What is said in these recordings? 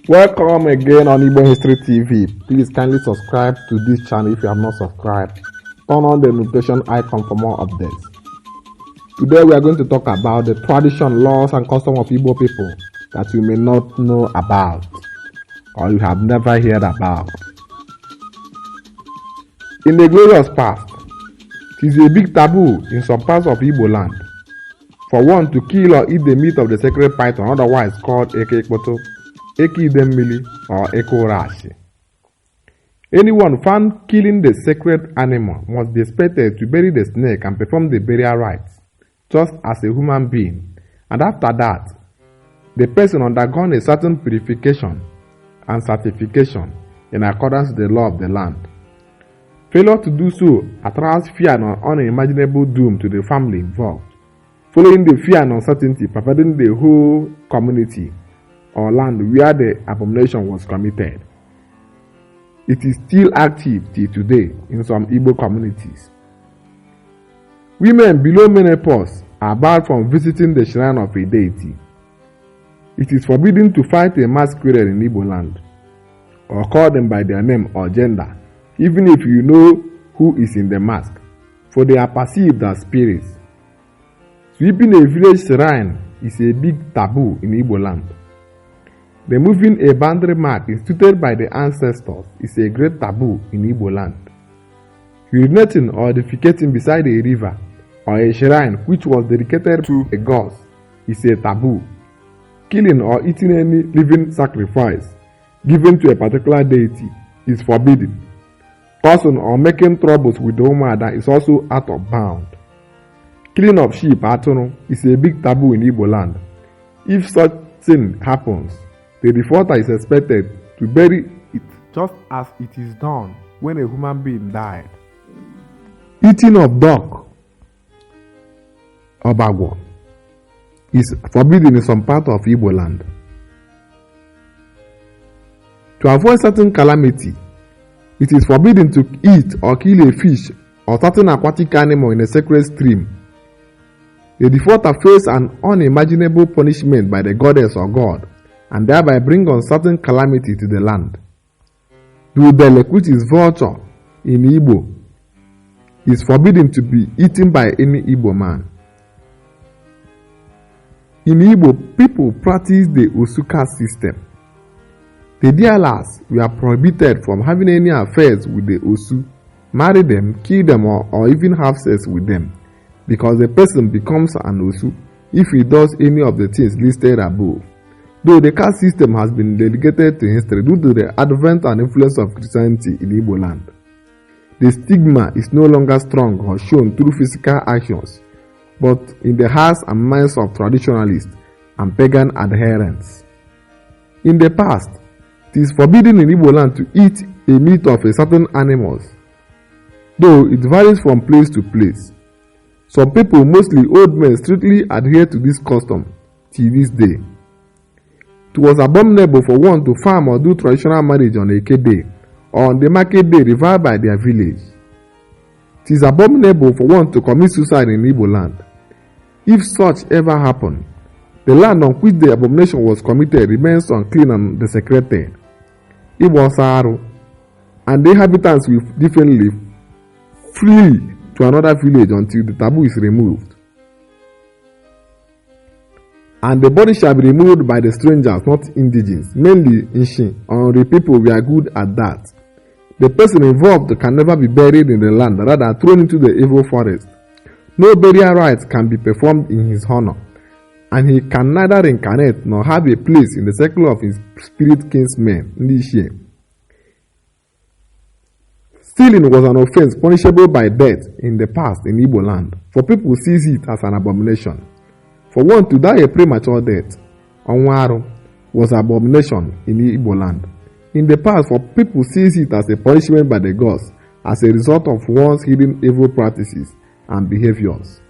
Welcome again on Igbohistory TV. Please kindly subscribe to this channel if you have not subscribed. Turn on the notification icon for more updates. Today we are going to talk about the tradition, laws and customs of Igbo people that you may not know about or you have never heard about. In the glorious past, it is a big taboo in some parts of Igbo land for one to kill or eat the meat of the sacred python, otherwise called Eke Ikpoto, Eke Idemmili, or Eko Rashi. Anyone found killing the sacred animal must be expected to bury the snake and perform the burial rites, just as a human being, and after that, the person undergone a certain purification and certification in accordance with the law of the land. Failure to do so attracts fear and unimaginable doom to the family involved, following the fear and uncertainty pervading the whole community or land where the abomination was committed. It is still active till today in some Igbo communities. Women below menopause are barred from visiting the shrine of a deity. It is forbidden to fight a masquerade in Igbo land or call them by their name or gender, even if you know who is in the mask, for they are perceived as spirits. Sweeping a village shrine is a big taboo in Igbo land. Removing a boundary mark instituted by the ancestors is a great taboo in Igbo land. Urinating or defecating beside a river or a shrine which was dedicated to a god is a taboo. Killing or eating any living sacrifice given to a particular deity is forbidden. Causing or making troubles with the Umuada is also out of bound. Killing of sheep is a big taboo in Igbo land. If such thing happens, the defaulter is expected to bury it just as it is done when a human being died. Eating of duck or bagwo is forbidden in some part of Igbo land. To avoid certain calamity, it is forbidden to eat or kill a fish or certain aquatic animal in a sacred stream. The defaulter faces an unimaginable punishment by the goddess or god, and thereby bring on certain calamity to the land. Dudele, which is vulture in Igbo, is forbidden to be eaten by any Igbo man. In Igbo, people practice the Osuka system. The Dialas were prohibited from having any affairs with the Osu, marry them, kill them, or even have sex with them, because the person becomes an Osu if he does any of the things listed above. Though the caste system has been delegated to history due to the advent and influence of Christianity in Igbo land, the stigma is no longer strong or shown through physical actions, but in the hearts and minds of traditionalists and pagan adherents. In the past, it is forbidden in Igbo land to eat a meat of a certain animals, though it varies from place to place. Some people, mostly old men, strictly adhere to this custom till this day. It was abominable for one to farm or do traditional marriage on Eke Day or on the market day revered by their village. It is abominable for one to commit suicide in Igbo land. If such ever happened, the land on which the abomination was committed remains unclean and desecrated. It was Saru, and the inhabitants will differently flee to another village until the taboo is removed. And the body shall be removed by the strangers, not indigenes, mainly Inshin, or the people who are good at that. The person involved can never be buried in the land, rather thrown into the evil forest. No burial rites can be performed in his honor, and he can neither reincarnate nor have a place in the circle of his spirit kinsmen, Ndishie. Stealing was an offense punishable by death in the past in Igbo land, for people see it as an abomination. For one to die a premature death, Onwaru, was an abomination in Igbo land. In the past, for people see it as a punishment by the gods as a result of one's hidden evil practices and behaviors.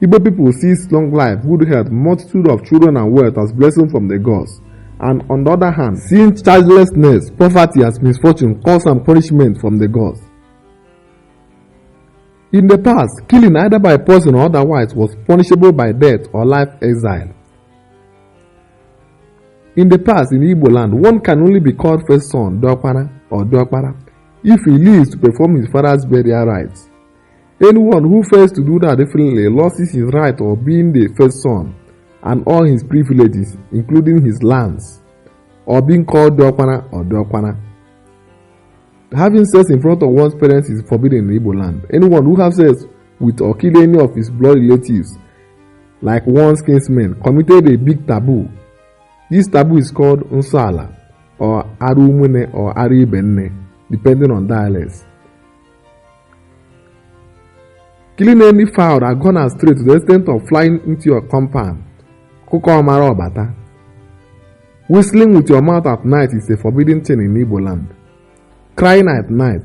Igbo people see long life, good health, multitude of children and wealth as blessings from the gods, and on the other hand, seeing childlessness, poverty as misfortune, cause and punishment from the gods. In the past, killing either by poison or otherwise was punishable by death or life exile. In the past, in Igbo land, one can only be called first son, Dokpara or Dokpara, if he lives to perform his father's burial rites. Anyone who fails to do that definitely loses his right of being the first son and all his privileges, including his lands, or being called Dokpara or Dokpara. Having sex in front of one's parents is forbidden in Igbo land. Anyone who has sex with or killed any of his blood relatives, like one's kinsmen, committed a big taboo. This taboo is called Nsala or Arumune or Aribenne, depending on dialects. Killing any fowl that gone astray to the extent of flying into your compound, Kukomara or Bata. Whistling with your mouth at night is a forbidden thing in Igbo land. Crying at night,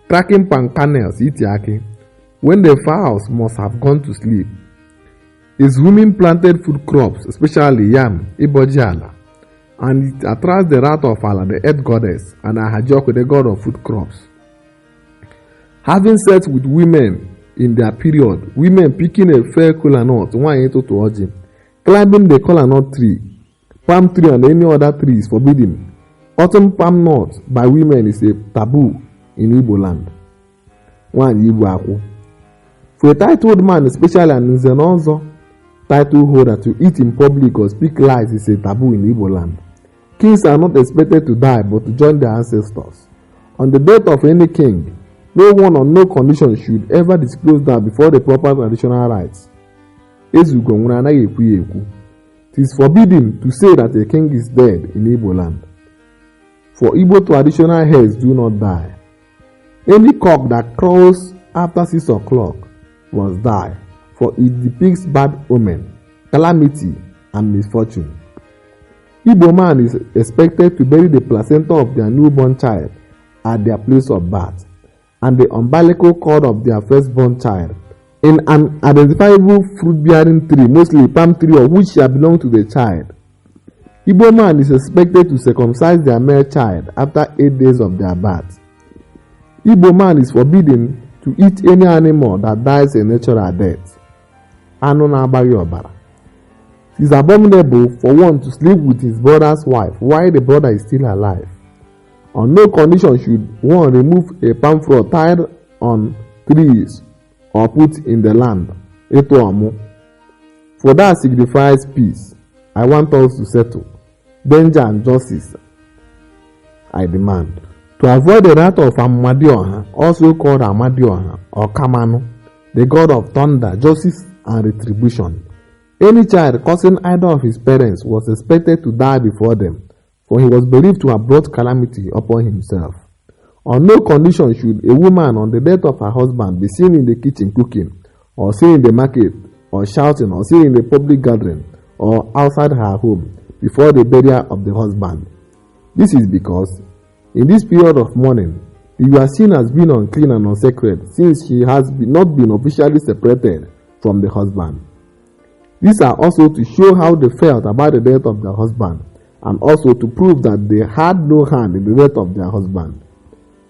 cracking pancanels, itiaki, when the fowls must have gone to sleep. Is women planted food crops, especially yam, ibojala, and it attracts the wrath of Allah, the earth goddess, and Ahajok, the god of food crops. Having sex with women in their period, women picking a fair kola nut, climbing the kola nut tree, palm tree and any other tree is forbidden. Autumn palm nut by women is a taboo in Igbo land. For a titled man, especially an Nzenonzo title holder, to eat in public or speak lies is a taboo in Igbo land. Kings are not expected to die but to join their ancestors. On the death of any king, no one on no condition should ever disclose that before the proper traditional rites. It is forbidden to say that a king is dead in Igbo land. For Igbo traditional heads do not die. Any cock that crows after 6 o'clock must die, for it depicts bad omen, calamity, and misfortune. Igbo man is expected to bury the placenta of their newborn child at their place of birth, and the umbilical cord of their firstborn child in an identifiable fruit-bearing tree, mostly palm tree, of which shall belong to the child. Igbo man is expected to circumcise their male child after 8 days of their birth. Igbo man is forbidden to eat any animal that dies a natural death. It is abominable for one to sleep with his brother's wife while the brother is still alive. On no condition should one remove a palm frond tied on trees or put in the land. For that signifies peace. I want us to settle. Danger and justice I demand. To avoid the wrath of Amadioha, also called Amadioha or Kamanu, the god of thunder, justice and retribution. Any child causing either of his parents was expected to die before them, for he was believed to have brought calamity upon himself. On no condition should a woman on the death of her husband be seen in the kitchen cooking, or seen in the market, or shouting, or seen in the public gathering, or outside her home before the burial of the husband. This is because in this period of mourning, you are seen as being unclean and unsacred, since she has not been officially separated from the husband. These are also to show how they felt about the death of their husband, and also to prove that they had no hand in the death of their husband.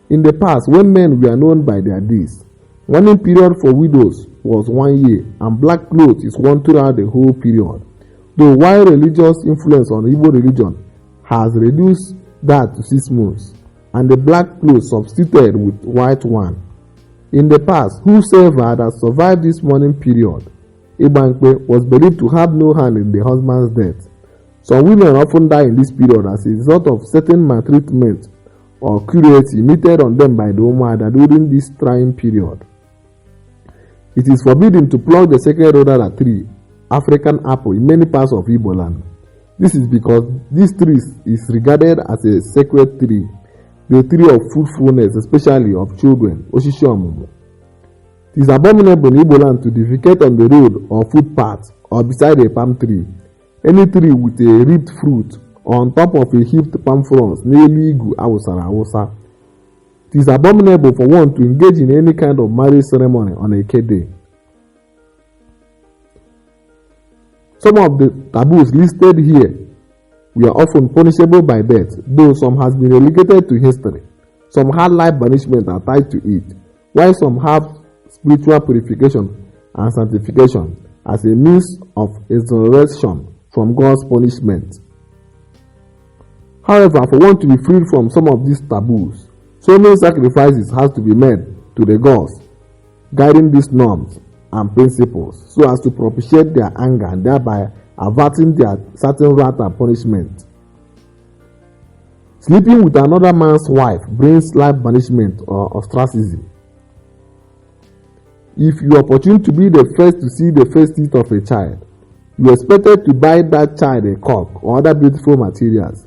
In the past, when men were known by their deeds, mourning period for widows was 1 year, and black cloth is worn throughout the whole period. Though while religious influence on Igbo religion has reduced that to 6 months, and the black cloth substituted with white one. In the past, whosoever that survived this mourning period, Ibankwe, was believed to have no hand in the husband's death. Some women often die in this period as a result of certain maltreatment or cruelty meted on them by the Umada during this trying period. It is forbidden to pluck the sacred Odara tree, African apple, in many parts of Igbo land. This is because this tree is regarded as a sacred tree, the tree of fruitfulness, especially of children, Oshishi Omumu. It is abominable in Igbo land to defecate on the road or footpath or beside a palm tree. Any tree with a ripe fruit or on top of a heaped palm fronds near Igu Awusara Awusa. It is abominable for one to engage in any kind of marriage ceremony on a K-day. Some of the taboos listed here were often punishable by death, though some has been relegated to history. Some had life banishment tied to it, while some have spiritual purification and sanctification as a means of exoneration from God's punishment. However, for one to be freed from some of these taboos, so many sacrifices has to be made to the gods, guiding these norms and principles so as to propitiate their anger and thereby averting their certain wrath and punishment. Sleeping with another man's wife brings life banishment or ostracism. If you are opportune to be the first to see the first teeth of a child, you are expected to buy that child a cock or other beautiful materials.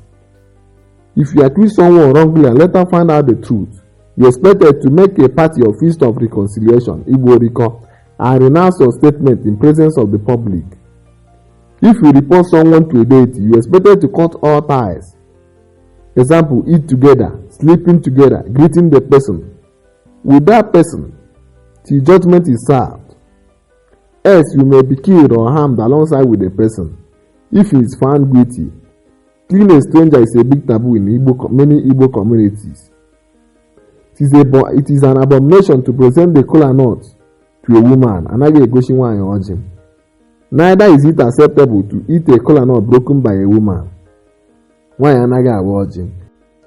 If you accuse someone wrongly and later find out the truth, you are expected to make a party or feast of reconciliation, Igbo, and renounce your statement in presence of the public. If you report someone to a deity, you are expected to cut all ties. Example, eat together, sleeping together, greeting the person with that person till judgment is served. Else you may be killed or harmed alongside with the person. If he is found guilty, killing a stranger is a big taboo in many Igbo communities. It is an abomination to present the kola nut to a woman. Neither is it acceptable to eat a kola nut broken by a woman.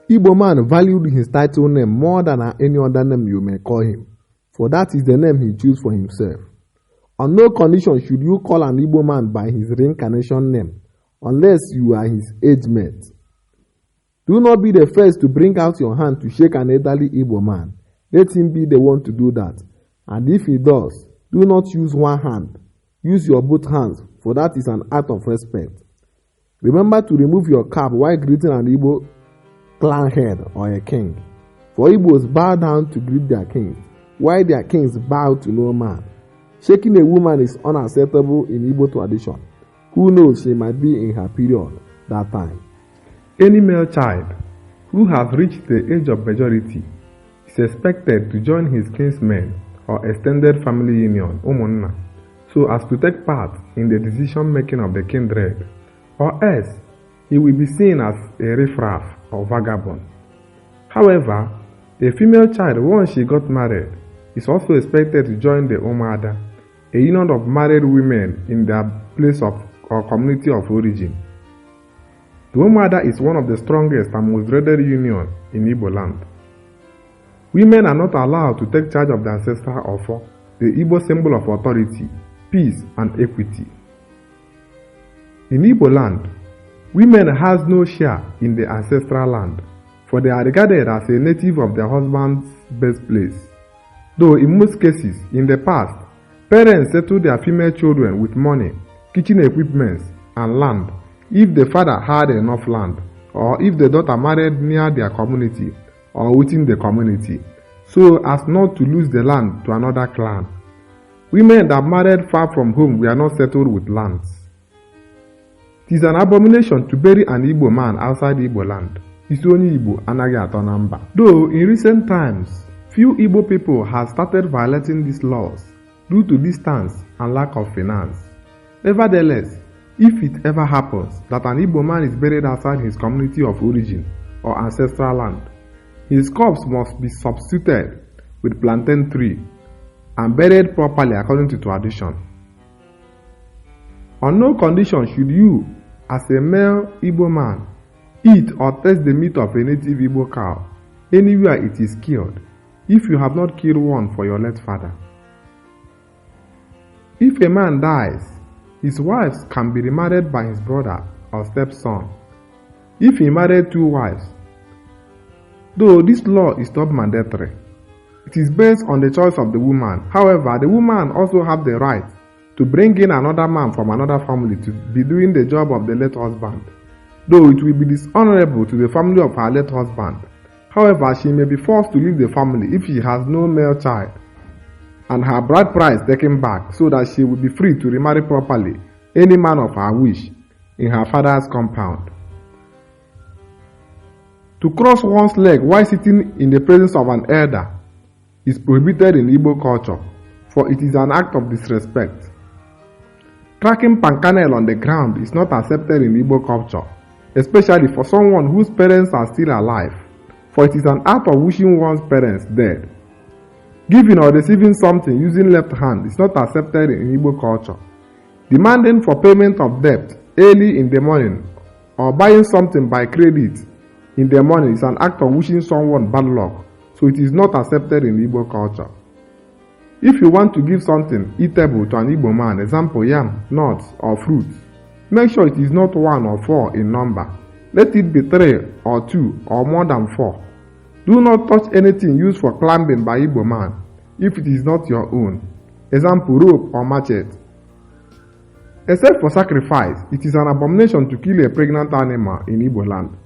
Igbo man valued his title name more than any other name you may call him, for that is the name he chose for himself. On no condition should you call an Igbo man by his reincarnation name, unless you are his age mate. Do not be the first to bring out your hand to shake an elderly Igbo man. Let him be the one to do that. And if he does, do not use one hand. Use your both hands, for that is an act of respect. Remember to remove your cap while greeting an Igbo clan head or a king. For Igbos bow down to greet their kings, while their kings bow to no man. Shaking a woman is unacceptable in Igbo tradition. Who knows, she might be in her period that time. Any male child who has reached the age of majority is expected to join his kinsmen or extended family union, umunna, so as to take part in the decision making of the kindred, or else he will be seen as a riffraff or vagabond. However, a female child, once she got married, is also expected to join the Omada, a union of married women in their place of or community of origin. The Omada is one of the strongest and most dreaded unions in Igbo land. Women are not allowed to take charge of the ancestral offer, the Igbo symbol of authority, peace, and equity. In Igbo land, women has no share in the ancestral land, for they are regarded as a native of their husband's birthplace. Though in most cases, in the past, parents settled their female children with money, kitchen equipments, and land if the father had enough land, or if the daughter married near their community or within the community, so as not to lose the land to another clan. Women that married far from home were not settled with lands. It is an abomination to bury an Igbo man outside Igbo land. Isonyi Igbo anaghị atọ na mba. Though in recent times, few Igbo people have started violating these laws due to distance and lack of finance. Nevertheless, if it ever happens that an Igbo man is buried outside his community of origin or ancestral land, his corpse must be substituted with plantain tree and buried properly according to tradition. On no condition should you, as a male Igbo man, eat or taste the meat of a native Igbo cow anywhere it is killed, if you have not killed one for your late father. If a man dies, his wives can be remarried by his brother or stepson. If he married two wives, though this law is not mandatory, it is based on the choice of the woman. However, the woman also have the right to bring in another man from another family to be doing the job of the late husband, though it will be dishonorable to the family of her late husband. However, she may be forced to leave the family if she has no male child, and her bride price taken back, so that she will be free to remarry properly any man of her wish in her father's compound. To cross one's leg while sitting in the presence of an elder is prohibited in Igbo culture, for it is an act of disrespect. Cracking pankanel on the ground is not accepted in Igbo culture, especially for someone whose parents are still alive, for it is an act of wishing one's parents dead. Giving or receiving something using left hand is not accepted in Igbo culture. Demanding for payment of debt early in the morning or buying something by credit in the morning is an act of wishing someone bad luck, so it is not accepted in Igbo culture. If you want to give something eatable to an Igbo man, example yam, nuts, or fruits, make sure it is not 1 or 4 in number. Let it be 3 or 2 or more than 4. Do not touch anything used for climbing by Igbo man if it is not your own. Example, rope or machete. Except for sacrifice, it is an abomination to kill a pregnant animal in Igbo land.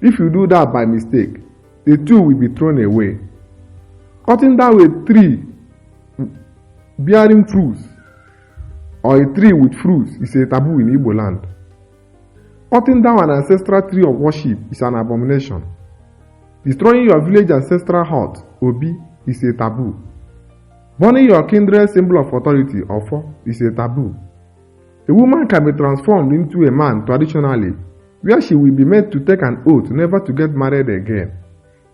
If you do that by mistake, the two will be thrown away. Cutting down a tree bearing fruits or a tree with fruits is a taboo in Igbo land. Cutting down an ancestral tree of worship is an abomination. Destroying your village ancestral hut, Obi, is a taboo. Burning your kindred symbol of authority, Ofo, is a taboo. A woman can be transformed into a man traditionally, where she will be made to take an oath never to get married again.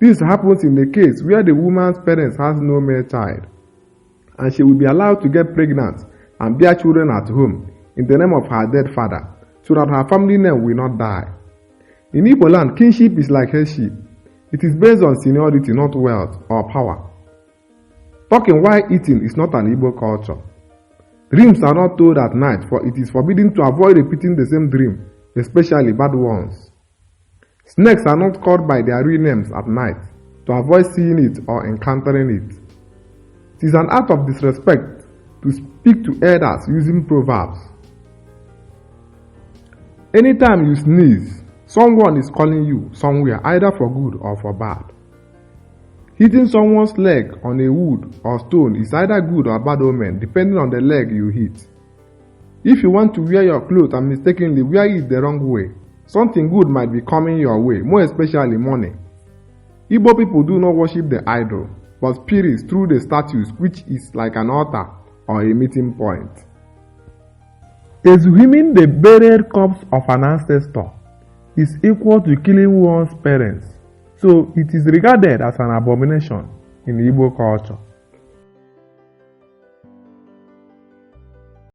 This happens in the case where the woman's parents has no male child, and she will be allowed to get pregnant and bear children at home in the name of her dead father, so that her family name will not die. In Igbo land, kinship is like headship. It is based on seniority, not wealth or power. Talking while eating is not an Igbo culture. Dreams are not told at night, for it is forbidden to avoid repeating the same dream, especially bad ones. Snakes are not called by their real names at night, to avoid seeing it or encountering it. It is an act of disrespect to speak to elders using proverbs. Anytime you sneeze, someone is calling you somewhere, either for good or for bad. Hitting someone's leg on a wood or stone is either good or bad omen, depending on the leg you hit. If you want to wear your clothes and mistakenly wear it the wrong way, something good might be coming your way, more especially money. Igbo people do not worship the idol, but spirits through the statues, which is like an altar or a meeting point. Exhuming the buried corpse of an ancestor is equal to killing one's parents, so it is regarded as an abomination in Igbo culture.